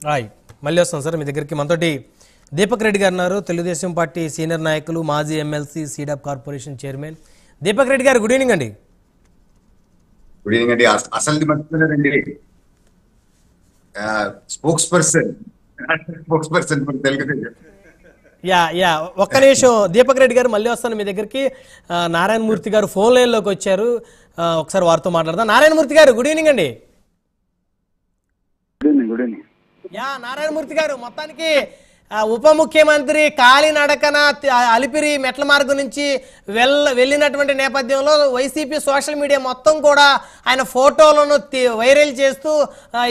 Right, మళ్ళీ వస్తాం sir మీ దగ్గరికి. మనతోటి దీపక్ రెడ్డి గారు ఉన్నారు, తెలుగుదేశం పార్టీ సీనియర్ నాయకులు, మాజీ MLC, SEEDAP corporation chairman. Deepak Reddy garu, good evening అండి. గుడ్ ఈవినింగ్ అండి. అసలు మర్చిపోయారండి, స్పోక్స్ పర్సన్ తెలుగుదేశం. యా ఒక్క నిమిషం దీపక్ రెడ్డి గారు, మళ్ళీ వస్తాను మీ దగ్గరికి. నారాయణమూర్తి గారు ఫోన్ లైన్లోకి వచ్చారు, ఒకసారి వారితో మాట్లాడదాం. నారాయణమూర్తి గారు, గుడ్ ఈవినింగ్ అండి. Good evening. యా నారాయణమూర్తి గారు, మొత్తానికి ఉప ముఖ్యమంత్రి కాలినడకన అలిపిరి మెట్ల మార్గం నుంచి వెళ్ళినటువంటి నేపథ్యంలో వైసీపీ సోషల్ మీడియా మొత్తం కూడా ఆయన ఫోటోలను వైరల్ చేస్తూ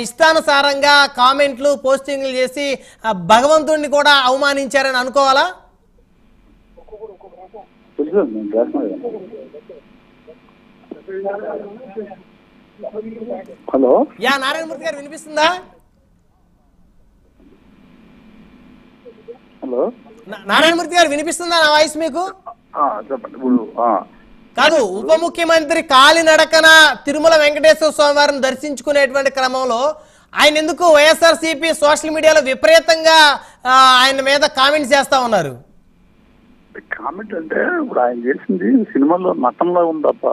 ఇష్టానుసారంగా కామెంట్లు పోస్టింగ్లు చేసి భగవంతుడిని కూడా అవమానించారని అనుకోవాలా? హలో, యా నారాయణమూర్తి గారు, వినిపిస్తుందా? హలో నారాయణమూర్తి గారు, వినిపిస్తుందా నా వాయిస్ మీకు? చెప్పండి. కాదు, ఉప ముఖ్యమంత్రి కాలినడకన తిరుమల వెంకటేశ్వర స్వామి వారిని దర్శించుకునేటువంటి క్రమంలో ఆయన ఎందుకు వైఎస్ఆర్సీపీ సోషల్ మీడియాలో విపరీతంగా ఆయన మీద కామెంట్స్ చేస్తా ఉన్నారు? కామెంట్ అంటే ఇప్పుడు ఆయన చేసింది సినిమాలో నటనలో ఉంది తప్ప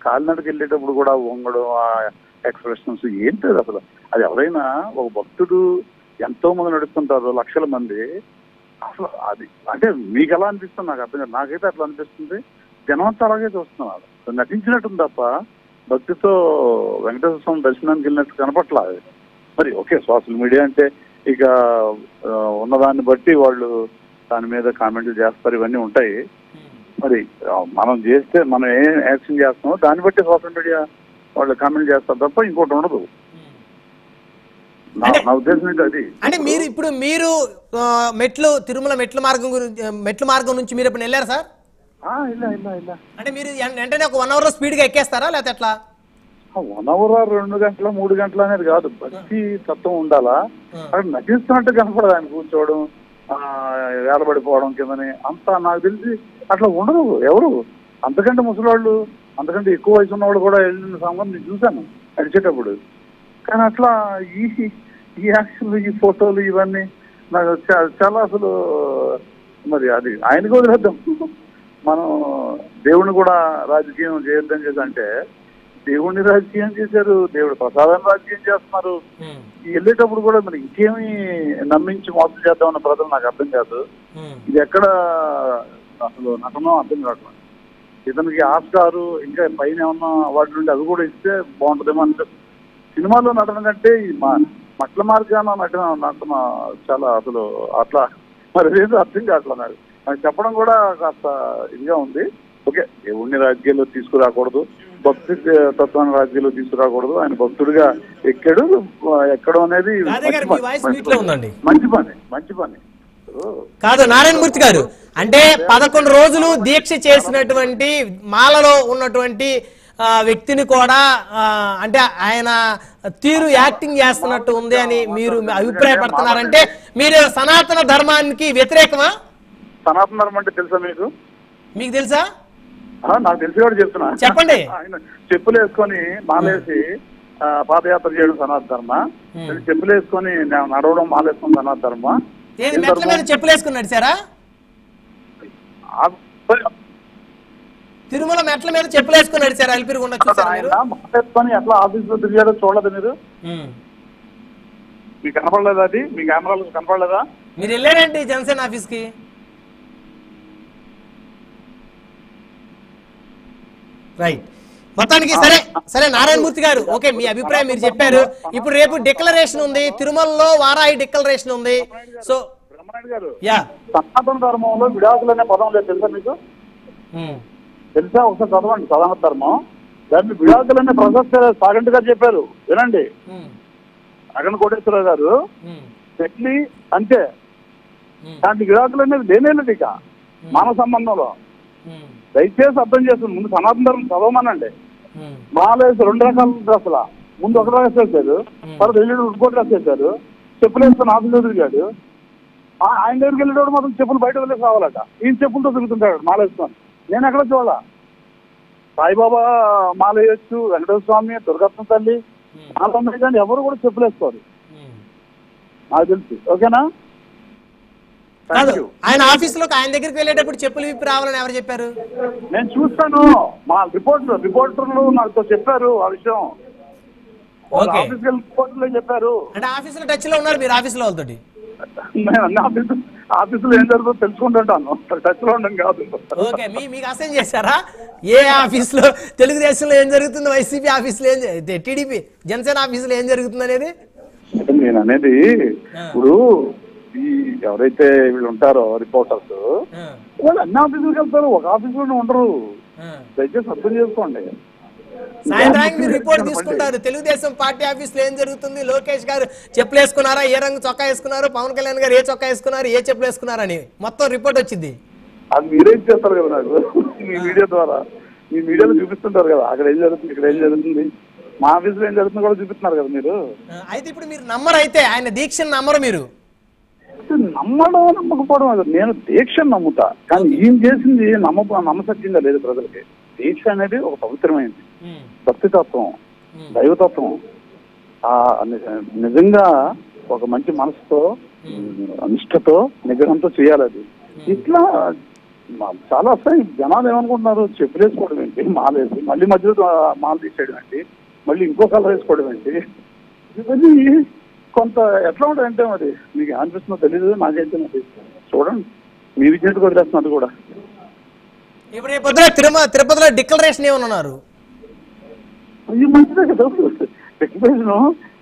కాలినడకి వెళ్ళేటప్పుడు కూడా వంగడం, ఆ ఎక్స్ప్రెషన్స్ ఏంటి అసలు? అది ఎవరైనా ఒక భక్తుడు ఎంతో మంది నడుస్తుంటారు, లక్షల మంది. అసలు అది అంటే మీకు ఎలా అనిపిస్తుంది నాకు అర్థం కాదు. నాకైతే అట్లా అనిపిస్తుంది, జనమంతా అలాగే చూస్తున్నారు. నటించినట్టుంది తప్ప భక్తితో వెంకటేశ్వర స్వామి దర్శనానికి వెళ్ళినట్టు కనపట్లా. మరి ఓకే, సోషల్ మీడియా అంటే ఇక ఉన్నదాన్ని బట్టి వాళ్ళు దాని మీద కామెంట్లు చేస్తారు, ఇవన్నీ ఉంటాయి. మరి మనం చేస్తే మనం ఏం యాక్షన్ చేస్తున్నామో దాన్ని బట్టి సోషల్ మీడియా వాళ్ళు కామెంట్ చేస్తారు తప్ప ఇంకోటి ఉండదు. నా ఉద్దేశం ఏంటి అది. అంటే మీరు తిరుమల మెట్ల మార్గం నుంచి మీరు ఇప్పుడు వెళ్ళారు సార్? ఇలా అంటే మీరు వెంటనే ఒక 1 hour స్పీడ్ గా ఎక్కేస్తారా లేకపోతే ఎట్లా? 1 hour 2 గంటల 3 గంటల అనేది కాదు, భక్తి తత్వం ఉండాలా. అక్కడ నటిస్తున్నట్టు కనపడదు ఆయన కూర్చోవడం, వేలబడిపోవడం కిందని. అంతా నాకు తెలిసి అట్లా ఉండదు ఎవరు. అంతకంటే ముసలివాళ్ళు, అంతకంటే ఎక్కువ వయసు ఉన్నవాళ్ళు కూడా వెళ్ళిన సంబంధం నేను చూశాను నడిచేటప్పుడు. కానీ అట్లా ఈ యాక్షన్లు, ఈ ఫోటోలు, ఇవన్నీ నాకు చాలా అసలు మరి అది ఆయనకు వదిలేద్దాం. మనం దేవుడిని కూడా రాజకీయం చేయొద్దని చేసి అంటే దేవుడిని రాజకీయం చేశారు, దేవుడి ప్రసాదాన్ని రాజకీయం చేస్తున్నారు. వెళ్ళేటప్పుడు కూడా మరి ఇంకేమి నమ్మించి మోసం చేద్దామన్న ప్రజలు నాకు అర్థం కాదు. ఇది ఎక్కడ అసలు నటనో అర్థం కావట్లేదు. ఇతనికి ఆస్కారు ఇంకా పైన ఏమన్నా అవార్డు నుండి అవి కూడా ఇస్తే బాగుంటుందేమో అనిపిస్తుంది. సినిమాలో నటన కంటే మట్ల మార్గాన నటన చాలా అసలు అట్లా మరి ఏదో అర్థం కావట్లేదు. నాకు చెప్పడం కూడా కాస్త ఇదిగా ఉంది. ఓకే, దేవుణ్ణి రాజకీయాల్లో తీసుకురాకూడదు, భక్తి తత్వాన్ని రాజకీయాల్లో తీసుకురాకూడదు. ఆయన భక్తుడిగా ఎక్కడం అనేది మంచి పని కాదు. నారాయణమూర్తి గారు, అంటే 11 రోజులు దీక్ష చేసినటువంటి మాలలో ఉన్నటువంటి వ్యక్తిని కూడా అంటే ఆయన తీరు యాక్టింగ్ చేస్తున్నట్టు ఉంది అని మీరు అభిప్రాయపడుతున్నారంటే మీరు సనాతన ధర్మానికి వ్యతిరేకమా? సనాతన ధర్మం అంటే తెలుసా మీకు తెలుసా? నాకు తెలిసి కూడా చెప్తున్నా, చెప్పండి. ఆయన చెప్పులు వేసుకొని మాలేసి పాదయాత్ర చేయడం సనాతన ధర్మ, చెప్పులు వేసుకొని నడవడం మాలేసుకొని సనాతన ధర్మ. చెప్పులు వేసుకుని నడిచారా? తిరుమల మెట్ల మీద చెప్పులు వేసుకుని నడిచారా? అలిపిరిగుండా మాలేసుకొని ఎట్లా ఆఫీస్ లో తిరిగారో చూడలేదు మీరు? మీకు కనపడలేదా? అది మీ కెమెరాలకు కనపడలేదా? మీరు వెళ్ళారండి జనసేన ఆఫీస్ కి? రైట్, మొత్తానికి సరే నారాయణమూర్తి గారు, ఓకే, మీ అభిప్రాయం మీరు చెప్పారు. ఇప్పుడు రేపు డిక్లరేషన్ ఉంది, తిరుమలలో వారాహి డిక్లరేషన్ ఉంది. సో సనాతన ధర్మంలో విడాకులు అనే పదం లేదు, తెలుసా మీకు? తెలుసా? ఒకసారి చదవండి సనాతన ధర్మం. దాన్ని విడాకులు అనే ప్రశస్తి సాగంటి గారు చెప్పారు, వినండి. అగన్ కోటేశ్వరరావు గారు పెళ్లి అంతే, దాంట్లో విడాకులు అనేది లేనేలేదు ఇక మానవ సంబంధంలో. దయచేసి అర్థం చేస్తుంది. ముందు సనాతన ధర్మం చదవమనండి. మాలేసి 2 రకాల డ్రెస్సుల ముందు ఒక డ్రెస్ వేశారు, తర్వాత 2 డ్రెస్ వేశారు, చెప్పులు వేసుకొని ఆఫీస్ తిరిగాడు. ఆయన దగ్గరికి వెళ్ళేటప్పుడు మాత్రం చెప్పులు బయట వదిలేసి రావాలట. ఈయన చెప్పులతో తిరుగుతుంటాడు మాలేసుకొని. నేను ఎక్కడ చూడాల? సాయిబాబా మాల వేయచ్చు, వెంకటేశ్వర స్వామి, దుర్గత్మ తల్లి మాల ఉన్నాయి, కానీ ఎవరు కూడా చెప్పులు వేసుకోరు. నాకు తెలుసు. ఓకేనా? కాదు, ఆయన ఆఫీసులోకి ఆయన దగ్గరికి వెళ్ళేటప్పుడు చెప్పులు విప్పి రావాలని ఎవరు చెప్పారు? నేను చూస్తాను, మా రిపోర్టర్లు నాతో చెప్పారు ఆ విషయం. ఆఫీస్కి వెళ్ళి రిపోర్టర్లే చెప్పారు. అంటే ఆఫీసులో టచ్ లో ఉన్నారు మీరు ఆఫీసులో వాళ్ళతోటి? నేను అన్ని ఆఫీసులో ఏం జరుగుతుందో తెలుసుకుంటుంటాను, టచ్ లో ఉండడం కాదు. ఓకే, మీకు అసైన్ చేశారా ఏ ఆఫీసులో తెలుగుదేశంలో ఏం జరుగుతుంది, వైసీపీ ఆఫీసులో ఏం, టీడీపీ జనసేన ఆఫీసులో ఏం జరుగుతుంది అనేది? నేను అనేది ఇప్పుడు ఈ ఎవరైతే వీళ్ళు ఉంటారో రిపోర్టర్స్, వాళ్ళు అన్ని ఆఫీసులకు వెళ్తారు, ఒక ఆఫీసులోనే ఉండరు. దయచేసి అర్థం చేసుకోండి. సాయంత్రానికి మీరు రిపోర్ట్ తీసుకుంటారు, తెలుగుదేశం పార్టీ ఆఫీసులో ఏం జరుగుతుంది, లోకేష్ గారు చెప్పులు వేసుకున్నారా, ఏ రంగు చొక్కా వేసుకున్నారు, పవన్ కళ్యాణ్ గారు ఏ చొక్కా వేసుకున్నారు, ఏ చెప్పులు వేసుకున్నారని మొత్తం రిపోర్ట్ వచ్చింది. అది మీరేం చేస్తారు కదా నాకు మీ మీడియా ద్వారా, మీ మీడియాలో చూపిస్తుంటారు కదా, అక్కడ ఏం జరుగుతుంది, ఇక్కడ ఏం జరుగుతుంది, మా ఆఫీసులో ఏం జరుగుతుందో కూడా చూపిస్తున్నారు కదా మీరు. అయితే ఇప్పుడు మీరు నమ్మరు, అయితే ఆయన దీక్షను నమ్మరు మీరు? నమ్మడం నమ్మకపోవడం అది, నేను దీక్షను నమ్ముతా, కానీ ఈయన చేసింది నమ్మసక్యంగా లేదు ప్రజలకి. దీక్ష అనేది ఒక పవిత్రమైనది, భక్తితత్వం, దైవతత్వం. నిజంగా ఒక మంచి మనసుతో, నిష్ఠతో, నిగ్రహంతో చేయాలి అది. ఇట్లా చాలా వస్తాయి. జనాలు ఏమనుకుంటున్నారు, చెప్పులు వేసుకోవడం ఏంటి, మాలేసి మళ్ళీ మధ్యలో మాలు తీసేయడం ఏంటి, మళ్ళీ ఇంకో కలర్ వేసుకోవడం ఏంటి, ఇవన్నీ కొంత ఎట్లా ఉంటాయంటే మరి మీకు అనిపిస్తుందో తెలీదు, నాకైతే మరి చూడండి మీ విజయం వదిలేస్తున్నది కూడా. ఇప్పుడు రేపు తిరుపతిలో డిక్లరేషన్ ఏమన్నారు? ఇది మంచిదే కదా డిక్లరేషన్.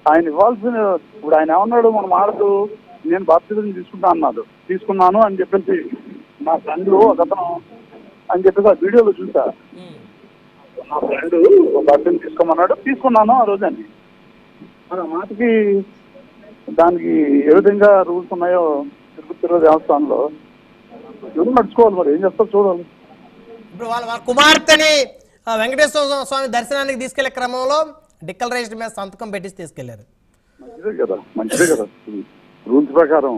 ఆయన ఇవ్వాల్సిన, ఇప్పుడు ఆయన ఏమన్నాడు, మనం ఆడదు నేను బాప్తిజం తీసుకున్నాను అని చెప్పేసి నా ఫ్రెండ్ ఒక అతను అని చెప్పేసి ఆ వీడియోలో చూసా. నా ఫ్రెండ్ బాప్తిజం తీసుకోమన్నాడు, తీసుకున్నాను ఆ రోజు అని. మన మాటకి దానికి ఏ విధంగా రూల్స్ ఉన్నాయో తిరుపతి దేవస్థానంలో ఎవరు నడుచుకోవాలి, మరి ఏం చేస్తారు చూడాలి. ఇప్పుడు వాళ్ళ కుమార్తెని వెంకటేశ్వర స్వామి దర్శనానికి తీసుకెళ్లే క్రమంలో డిక్లరేషన్ మీద సంతకం పెట్టి తీసుకెళ్లారు. మంచిదే కదా రూల్స్ ప్రకారం.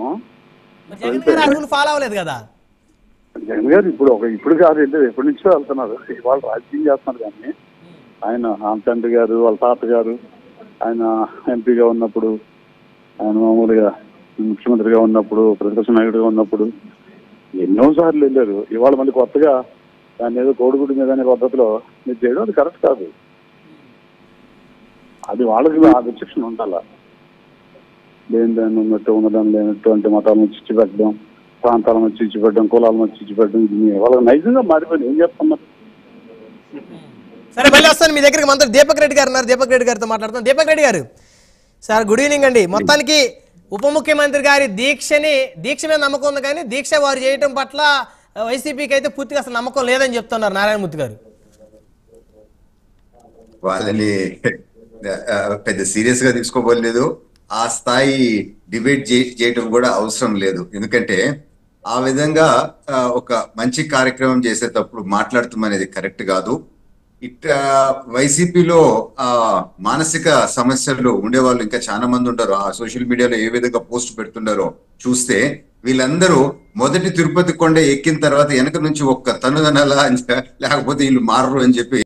జగన్ గారు ఆ రూల్ ఫాలో అవ్వలేదు కదా. జగన్ గారు ఇప్పుడు కాదు, ఎప్పటి నుంచో వెళ్తున్నారు. వాళ్ళు రాజకీయం చేస్తున్నారు, కానీ ఆయన రామచంద్ర గారు వాళ్ళ తాతగారు ఆయన ఎంపీగా ఉన్నప్పుడు, ఆయన మామూలుగా ముఖ్యమంత్రిగా ఉన్నప్పుడు, ప్రతిపక్ష నాయకుడిగా ఉన్నప్పుడు ఎన్నోసార్లు వెళ్ళారు. ఇవాళ మళ్ళీ కొత్తగా దాన్ని ఏదో కోడిగుడి మీద అనే పద్ధతిలో మీరు చేయడం అది కరెక్ట్ కాదు. అది వాళ్ళకి ఆ రిస్ట్రిక్షన్ ఉండాల. లేని దాన్ని ఉన్నట్టు, ఉన్నదాన్ని లేనట్టు, అంటే మతాలను చిచ్చి పెట్టడం, ప్రాంతాలను చిచ్చి పెట్టడం, కులాలను చిచ్చి పెట్టడం, వాళ్ళకి నైజంగా మారిపోయింది. ఏం చెప్తున్నారు? సరే, మళ్ళీ వస్తాను మీ దగ్గరికి. మంత్రి దీపక్ రెడ్డి గారు ఉన్నారు, దీపక్ రెడ్డి గారితో మాట్లాడుతాం. దీపక్ రెడ్డి గారు సార్, గుడ్ ఈవినింగ్ అండి. మొత్తానికి ఉప ముఖ్యమంత్రి గారి దీక్ష మీద నమ్మకం ఉంది, కానీ దీక్ష వారు చేయడం పట్ల వైసీపీకి అయితే పూర్తిగా అసలు నమ్మకం లేదని చెప్తున్నారు నారాయణమూర్తి గారు. వాళ్ళని పెద్ద సీరియస్ గా తీసుకోబోలేదు. ఆ స్థాయి డిబేట్ చేయటం కూడా అవసరం లేదు. ఎందుకంటే ఆ విధంగా ఒక మంచి కార్యక్రమం చేసేటప్పుడు మాట్లాడటం అనేది కరెక్ట్ కాదు. ఇట్లా వైసీపీలో మానసిక సమస్యలు ఉండేవాళ్ళు ఇంకా చాలా మంది ఉంటారు. ఆ సోషల్ మీడియాలో ఏ విధంగా పోస్ట్ పెడుతున్నారో చూస్తే వీళ్ళందరూ మొదటి తిరుపతి కొండ ఎక్కిన తర్వాత వెనక నుంచి ఒక్క తనుదనలా లేకపోతే వీళ్ళు మారరు అని చెప్పి